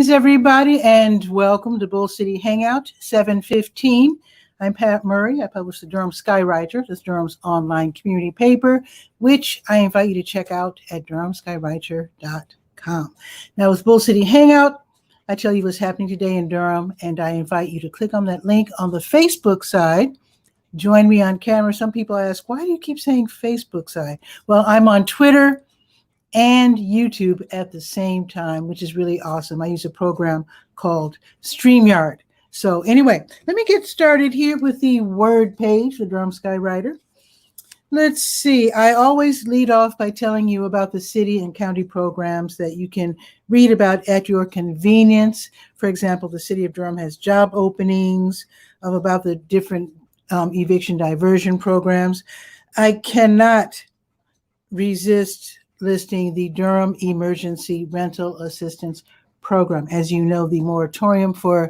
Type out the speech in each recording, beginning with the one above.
Greetings, everybody, and welcome to Bull City Hangout 715. I'm Pat Murray. I publish the Durham Skywriter, this Durham's online community paper, which I invite you to check out at durhamskywriter.com. Now, with Bull City Hangout, I tell you what's happening today in Durham, and I invite you to click on that link on the Facebook side. Join me on camera. Some people ask, why do you keep saying Facebook side? Well, I'm on Twitter and YouTube at the same time, which is really awesome. I use a program called StreamYard. So anyway, let me get started here with the word page, the Durham Skywriter. Let's see. I always lead off by telling you about the city and county programs that you can read about at your convenience. For example, the city of Durham has job openings of about the different eviction diversion programs. I cannot resist listing the Durham Emergency Rental Assistance Program. As you know, the moratorium for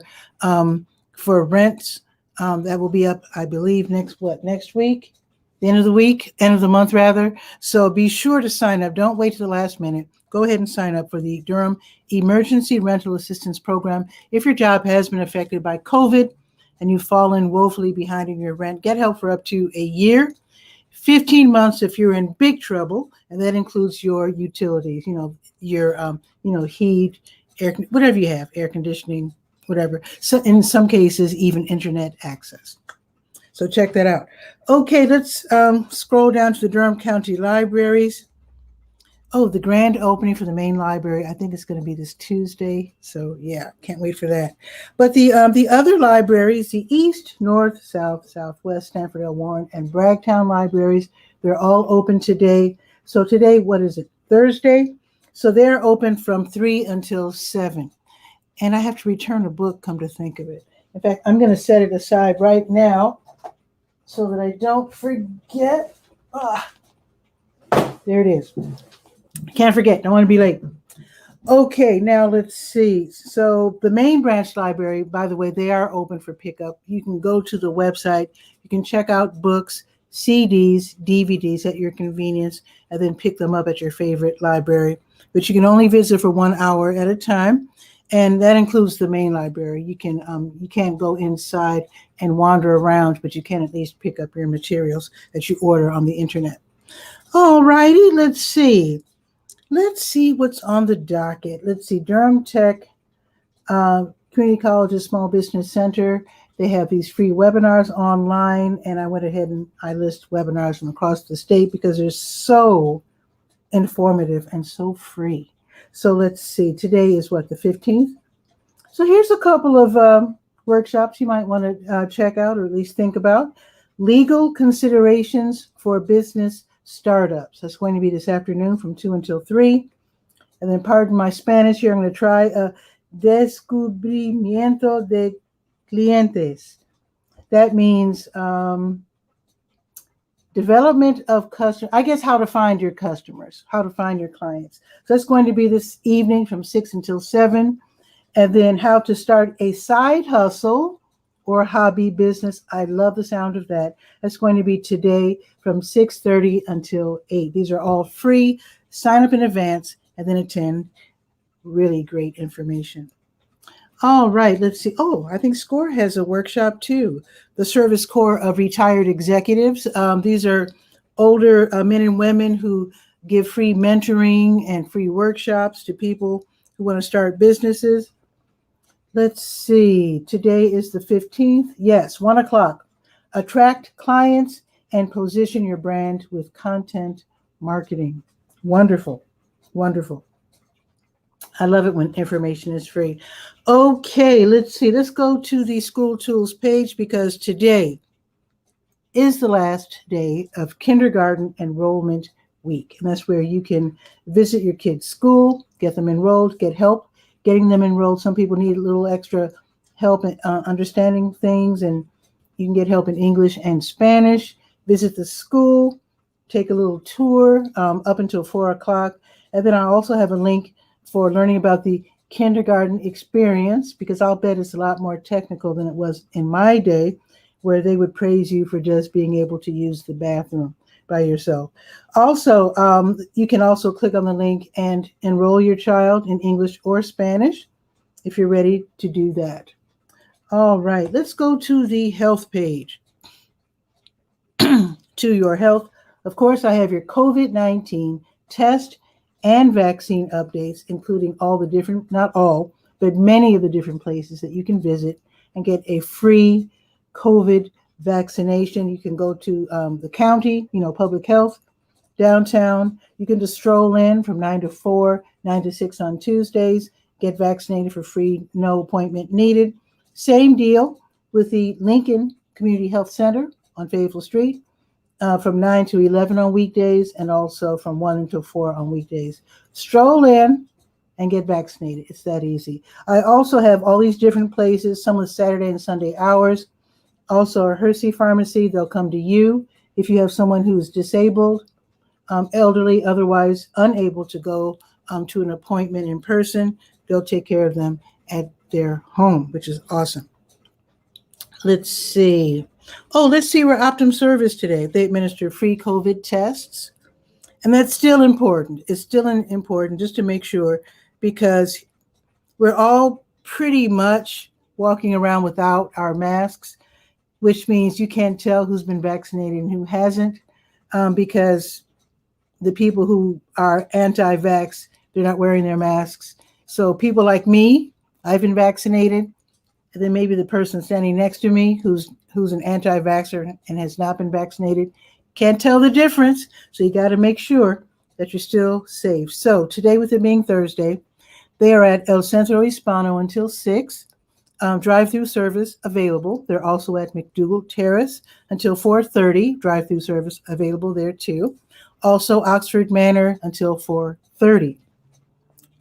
rents that will be up, I believe, next week, the end of the month rather. So be sure to sign up. Don't wait till the last minute. Go ahead and sign up for the Durham Emergency Rental Assistance Program. If your job has been affected by COVID and you've fallen woefully behind in your rent, get help for up to a year. 15 months if you're in big trouble, and that includes your utilities, your heat, air, whatever you have, air conditioning, whatever. So in some cases, even internet access. So check that out. Okay, let's scroll down to the Durham County Libraries. Oh, the grand opening for the main library, I think it's going to be this Tuesday. So yeah, can't wait for that. But the other libraries, the East, North, South, Southwest, Stanford L. Warren, and Bragtown libraries, they're all open today. So today, what is it, Thursday? So they're open from 3 until 7. And I have to return a book, come to think of it. In fact, I'm going to set it aside right now so that I don't forget. There it is. Can't forget. Don't want to be late. Okay, now let's see. So the main branch library, by the way, they are open for pickup. You can go to the website. You can check out books, CDs, DVDs at your convenience, and then pick them up at your favorite library. But you can only visit for 1 hour at a time, and that includes the main library. You can't go inside and wander around, but you can at least pick up your materials that you order on the internet. All righty, let's see. Let's see what's on the docket. Let's see, Durham Tech Community College's Small Business Center. They have these free webinars online, and I went ahead and I list webinars from across the state because they're so informative and so free. So let's see, today is what, the 15th? So here's a couple of workshops you might want to check out or at least think about. Legal considerations for business startups. That's going to be this afternoon from 2 until 3. And then, pardon my Spanish here, I'm going to try descubrimiento de clientes. That means development of customers, I guess how to find your customers, how to find your clients. So that's going to be this evening from 6 until 7. And then how to start a side hustle or hobby business. I love the sound of that. That's going to be today from 6:30 until 8. These are all free. Sign up in advance and then attend. Really great information. All right, let's see. Oh, I think SCORE has a workshop too. The Service Corps of Retired Executives. These are older men and women who give free mentoring and free workshops to people who want to start businesses. Let's see. Today is the 15th. Yes, 1 o'clock. Attract clients and position your brand with content marketing. Wonderful. Wonderful. I love it when information is free. Okay, let's see. Let's go to the school tools page because today is the last day of kindergarten enrollment week. And that's where you can visit your kids' school, get them enrolled, get help getting them enrolled. Some people need a little extra help in understanding things, and you can get help in English and Spanish. Visit the school, take a little tour up until 4 o'clock. And then I also have a link for learning about the kindergarten experience, because I'll bet it's a lot more technical than it was in my day, where they would praise you for just being able to use the bathroom by yourself. Also, you can also click on the link and enroll your child in English or Spanish. if you're ready to do that. All right, let's go to the health page. To your health. Of course, I have your COVID-19 test and vaccine updates, including all the different, not all, but many of the different places that you can visit and get a free COVID vaccination. You can go to the county, public health, downtown. You can just stroll in from 9 to 4, 9 to 6 on Tuesdays, get vaccinated for free, no appointment needed. Same deal with the Lincoln Community Health Center on Fayetteville Street. From 9 to 11 on weekdays, and also from 1 until 4 on weekdays. Stroll in and get vaccinated. It's that easy. I also have all these different places, some with Saturday and Sunday hours. Also, a Hersey Pharmacy, they'll come to you if you have someone who's disabled, elderly, otherwise unable to go to an appointment in person. They'll take care of them at their home, which is awesome. Let's see. Let's see where Optum Service today. They administer free COVID tests. And that's still important. It's still important just to make sure, because we're all pretty much walking around without our masks, which means you can't tell who's been vaccinated and who hasn't, because the people who are anti-vax, they're not wearing their masks. So people like me, I've been vaccinated. And then maybe the person standing next to me who's an anti-vaxxer and has not been vaccinated can't tell the difference. So you got to make sure that you're still safe. So today, with it being Thursday, they are at El Centro Hispano until 6. Drive-through service available. They're also at McDougal Terrace until 4:30. Drive-through service available there too. Also Oxford Manor until 4:30.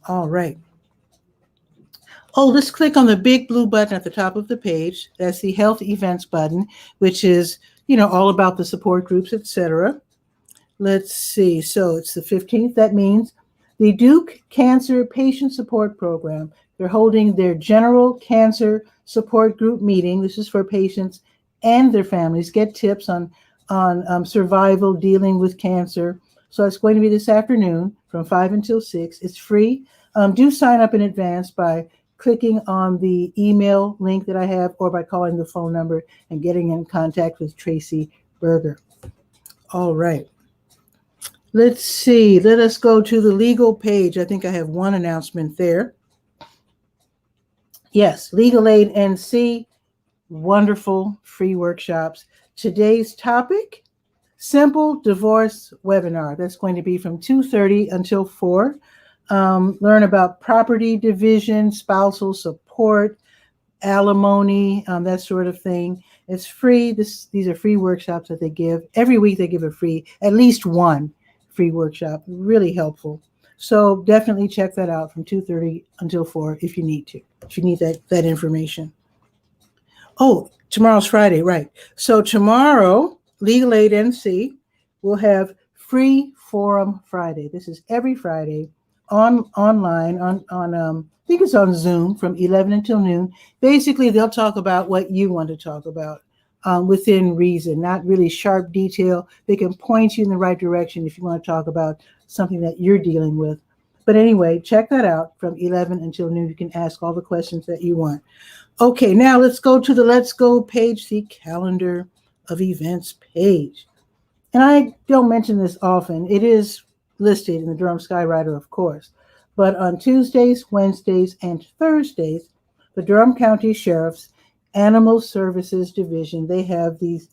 All right. Let's click on the big blue button at the top of the page. That's the health events button, which is, all about the support groups, etc. Let's see. So it's the 15th. That means the Duke Cancer Patient Support Program. They're holding their general cancer support group meeting. This is for patients and their families. Get tips on survival, dealing with cancer. So it's going to be this afternoon from 5 until 6. It's free. Do sign up in advance by clicking on the email link that I have, or by calling the phone number and getting in contact with Tracy Berger. All right. Let's see. Let us go to the legal page. I think I have one announcement there. Yes, Legal Aid NC, wonderful free workshops. Today's topic, simple divorce webinar. That's going to be from 2:30 until 4. Learn about property division, spousal support, alimony, that sort of thing. It's free. These are free workshops that they give. Every week they give at least one free workshop. Really helpful. So definitely check that out from 2:30 until 4 if you need that information. Tomorrow's Friday, right. So tomorrow, Legal Aid NC will have free forum Friday. This is every Friday. Online on I think it's on Zoom from 11 until noon. Basically, they'll talk about what you want to talk about within reason, not really sharp detail. They can point you in the right direction if you want to talk about something that you're dealing with. But anyway, check that out from 11 until noon. You can ask all the questions that you want. Okay, now let's go to the Let's Go page, the calendar of events page. And I don't mention this often. It is listed in the Durham Skywriter, of course. But on Tuesdays, Wednesdays, and Thursdays, the Durham County Sheriff's Animal Services Division, they have these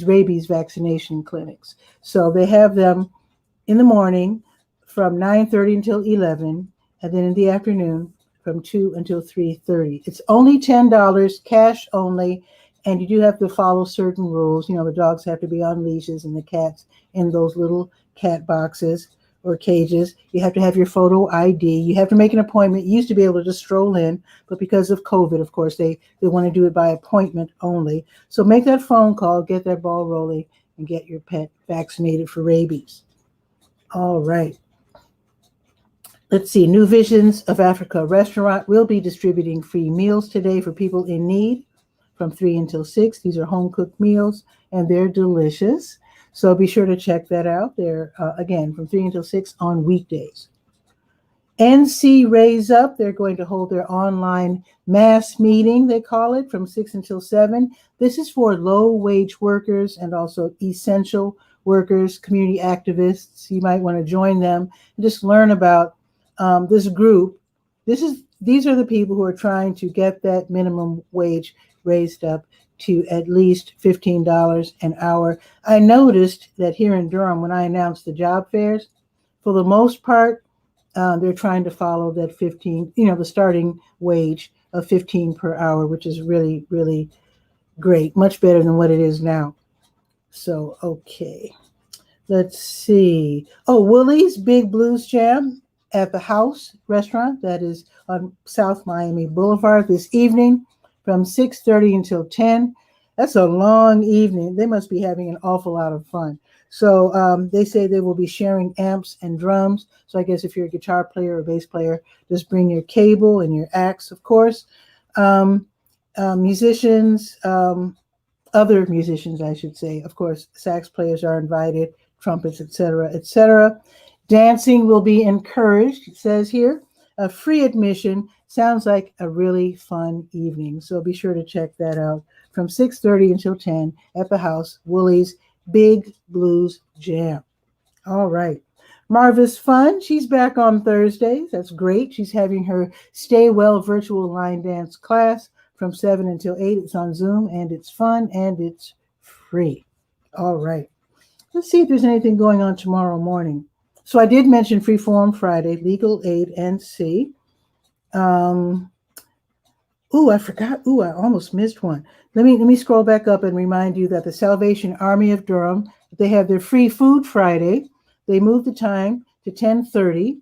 rabies vaccination clinics. So they have them in the morning from 9:30 until 11, and then in the afternoon from 2 until 3:30. It's only $10, cash only, and you do have to follow certain rules. The dogs have to be on leashes and the cats in those little cat boxes or cages. You have to have your photo ID. You have to make an appointment. You used to be able to just stroll in, but because of COVID, of course, they want to do it by appointment only. So make that phone call, get that ball rolling, and get your pet vaccinated for rabies. All right. Let's see. New Visions of Africa restaurant will be distributing free meals today for people in need from 3 until 6. These are home-cooked meals, and they're delicious. So be sure to check that out. They're, again, from 3 until 6 on weekdays. NC Raise Up, they're going to hold their online mass meeting, they call it, from 6 until 7. This is for low-wage workers and also essential workers, community activists. You might want to join them and just learn about this group. These are the people who are trying to get that minimum wage raised up to at least $15 an hour. I noticed that here in Durham, when I announced the job fairs, for the most part, they're trying to follow that 15, the starting wage of 15 per hour, which is really, really great, much better than what it is now. So, okay, let's see. Oh, Woolies Big Blues Jam at the House restaurant that is on South Miami Boulevard this evening from 6:30 until 10. That's a long evening. They must be having an awful lot of fun. So they say they will be sharing amps and drums. So I guess if you're a guitar player or bass player, just bring your cable and your axe, of course. Musicians, other musicians, I should say, of course, sax players are invited, trumpets, etc., etc. Dancing will be encouraged, it says here. A free admission. Sounds like a really fun evening. So be sure to check that out from 6:30 until 10 at the House, Woolies Big Blues Jam. All right. Marva's Fun, she's back on Thursdays. That's great. She's having her Stay Well virtual line dance class from 7 until 8. It's on Zoom, and it's fun, and it's free. All right. Let's see if there's anything going on tomorrow morning. So I did mention Freeform Friday, Legal Aid NC. I forgot. I almost missed one. Let me scroll back up and remind you that the Salvation Army of Durham, they have their Free Food Friday. They moved the time to 10:30.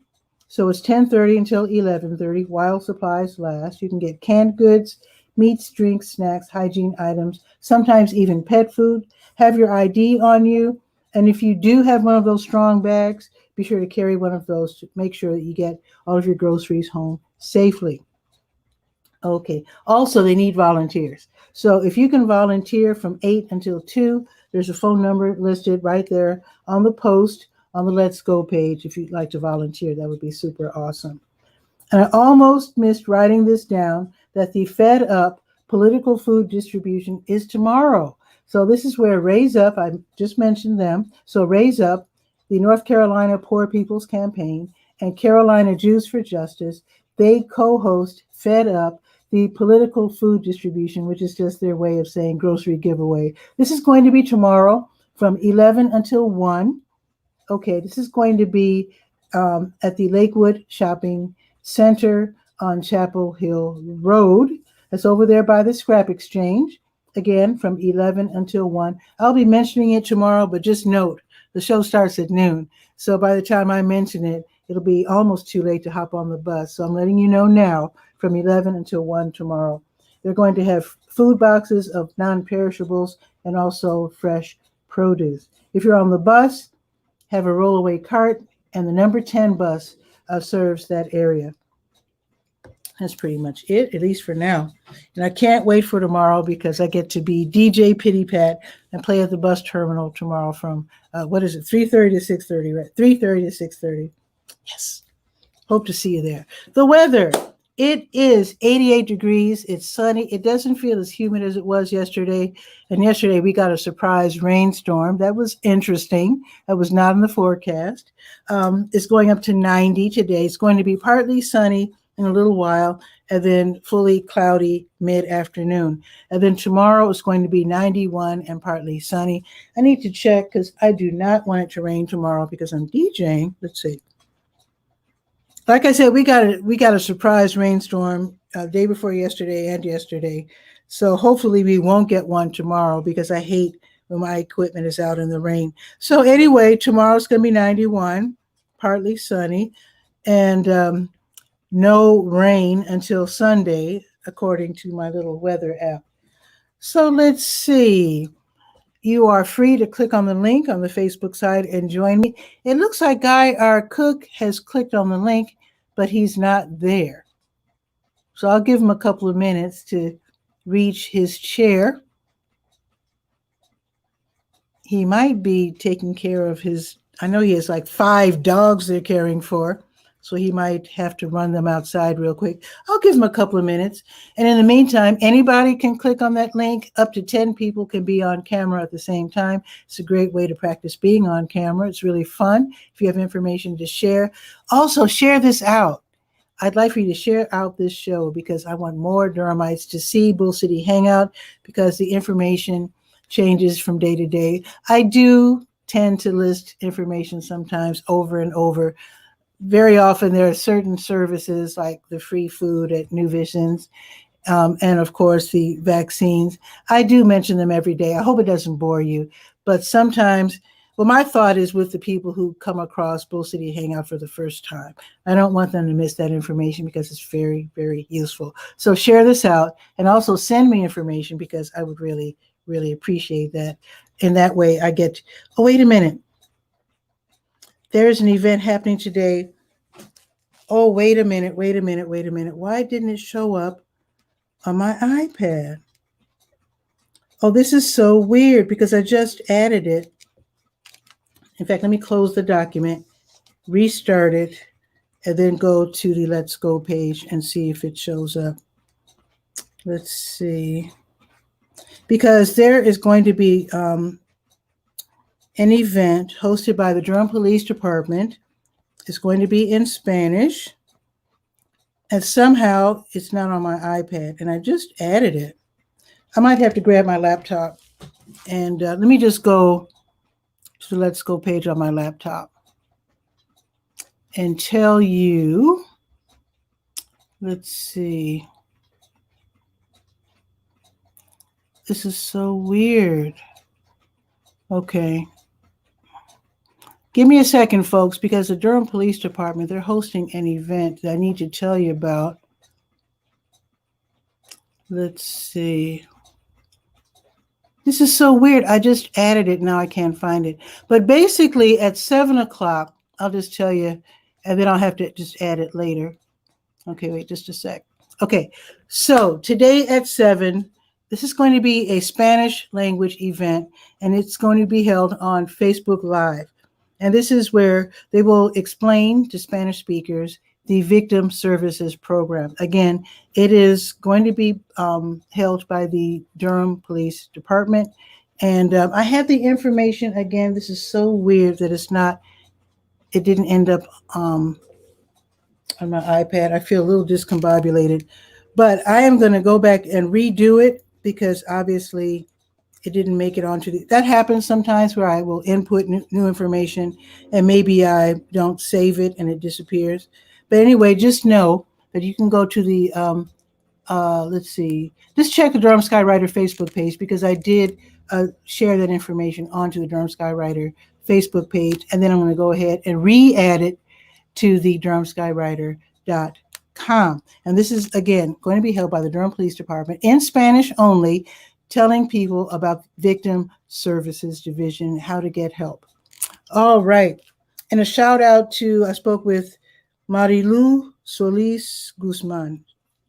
So it's 10:30 until 11:30 while supplies last. You can get canned goods, meats, drinks, snacks, hygiene items, sometimes even pet food. Have your ID on you. And if you do have one of those strong bags, be sure to carry one of those to make sure that you get all of your groceries home safely. Okay. Also, they need volunteers. So if you can volunteer from 8 until 2, there's a phone number listed right there on the post on the Let's Go page. If you'd like to volunteer, that would be super awesome. And I almost missed writing this down, that the Fed Up political food distribution is tomorrow. So this is where Raise Up, I just mentioned them. So Raise Up, the North Carolina Poor People's Campaign, and Carolina Jews for Justice, they co-host Fed Up, the political food distribution, which is just their way of saying grocery giveaway. This is going to be tomorrow from 11 until 1. Okay, this is going to be at the Lakewood Shopping Center on Chapel Hill Road. That's over there by the Scrap Exchange. Again, from 11 until 1. I'll be mentioning it tomorrow, but just note, the show starts at noon. So by the time I mention it, it'll be almost too late to hop on the bus. So I'm letting you know now, from 11 until 1 tomorrow. They're going to have food boxes of non-perishables and also fresh produce. If you're on the bus, have a rollaway cart, and the number 10 bus serves that area. That's pretty much it, at least for now. And I can't wait for tomorrow because I get to be DJ Pitty Pat and play at the bus terminal tomorrow from, 3:30 to 6:30, right? 3:30 to 6:30. Yes. Hope to see you there. The weather. It is 88 degrees. It's sunny. It doesn't feel as humid as it was yesterday. And yesterday we got a surprise rainstorm. That was interesting. That was not in the forecast. It's going up to 90 today. It's going to be partly sunny in a little while, and then fully cloudy mid-afternoon. And then tomorrow it's going to be 91 and partly sunny. I need to check because I do not want it to rain tomorrow because I'm DJing. Let's see. Like I said, we got a surprise rainstorm day before yesterday and yesterday. So hopefully we won't get one tomorrow because I hate when my equipment is out in the rain. So anyway, tomorrow's going to be 91, partly sunny, and no rain until Sunday, according to my little weather app. So let's see. You are free to click on the link on the Facebook side and join me. It looks like Guy, our cook, has clicked on the link, but he's not there. So I'll give him a couple of minutes to reach his chair. He might be taking care of his, I know he has like 5 dogs they're caring for. so he might have to run them outside real quick. I'll give him a couple of minutes. And in the meantime, anybody can click on that link. Up to 10 people can be on camera at the same time. It's a great way to practice being on camera. It's really fun if you have information to share. Also, share this out. I'd like for you to share out this show because I want more Durhamites to see Bull City Hangout because the information changes from day to day. I do tend to list information sometimes over and over. Very often there are certain services like the free food at New Visions, and of course the vaccines. I do mention them every day. I hope it doesn't bore you, but sometimes, well, my thought is with the people who come across Bull City Hangout for the first time. I don't want them to miss that information because it's very, very useful. So share this out and also send me information because I would really, really appreciate that. In that way I get, oh, wait a minute. There's an event happening today. Oh, wait a minute. Why didn't it show up on my iPad? Oh, this is so weird because I just added it. In fact, let me close the document, restart it, and then go to the Let's Go page and see if it shows up. Let's see. Because there is going to be an event hosted by the Durham Police Department. It's going to be in Spanish. And somehow it's not on my iPad. And I just added it. I might have to grab my laptop. And let me just go to the Let's Go page on my laptop and tell you, let's see. This is so weird. Okay. Give me a second, folks, because the Durham Police Department, they're hosting an event that I need to tell you about. Let's see. This is so weird. I just added it. Now I can't find it. But basically at 7 o'clock, I'll just tell you, and then I'll have to just add it later. Okay, wait just a sec. Okay, so today at 7, this is going to be a Spanish language event, and it's going to be held on Facebook Live. And this is where they will explain to Spanish speakers the Victim Services Program. Again, it is going to be held by the Durham Police Department. And I have the information. Again, this is so weird that it didn't end up on my iPad. I feel a little discombobulated. But I am going to go back and redo it because obviously it didn't make it onto that happens sometimes where I will input new information and maybe I don't save it and it disappears. But anyway, just know that you can go to the, let's see, just check the Durham Skywriter Facebook page because I did share that information onto the Durham Skywriter Facebook page. And then I'm going to go ahead and re-add it to the DurhamSkywriter.com. And this is, again, going to be held by the Durham Police Department in Spanish only, telling people about Victim Services Division, how to get help. All right. And a shout out to, I spoke with Marilu Solis Guzman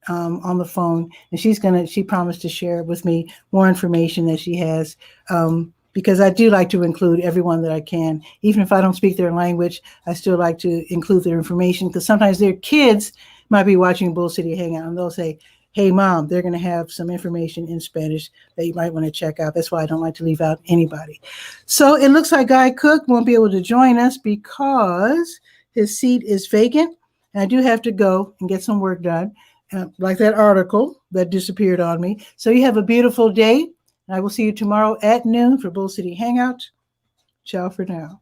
on the phone, and she promised to share with me more information that she has, because I do like to include everyone that I can. Even if I don't speak their language, I still like to include their information because sometimes their kids might be watching Bull City Hangout and they'll say, hey, Mom, they're going to have some information in Spanish that you might want to check out. That's why I don't like to leave out anybody. So it looks like Guy Cook won't be able to join us because his seat is vacant. And I do have to go and get some work done, like that article that disappeared on me. So you have a beautiful day. I will see you tomorrow at noon for Bull City Hangout. Ciao for now.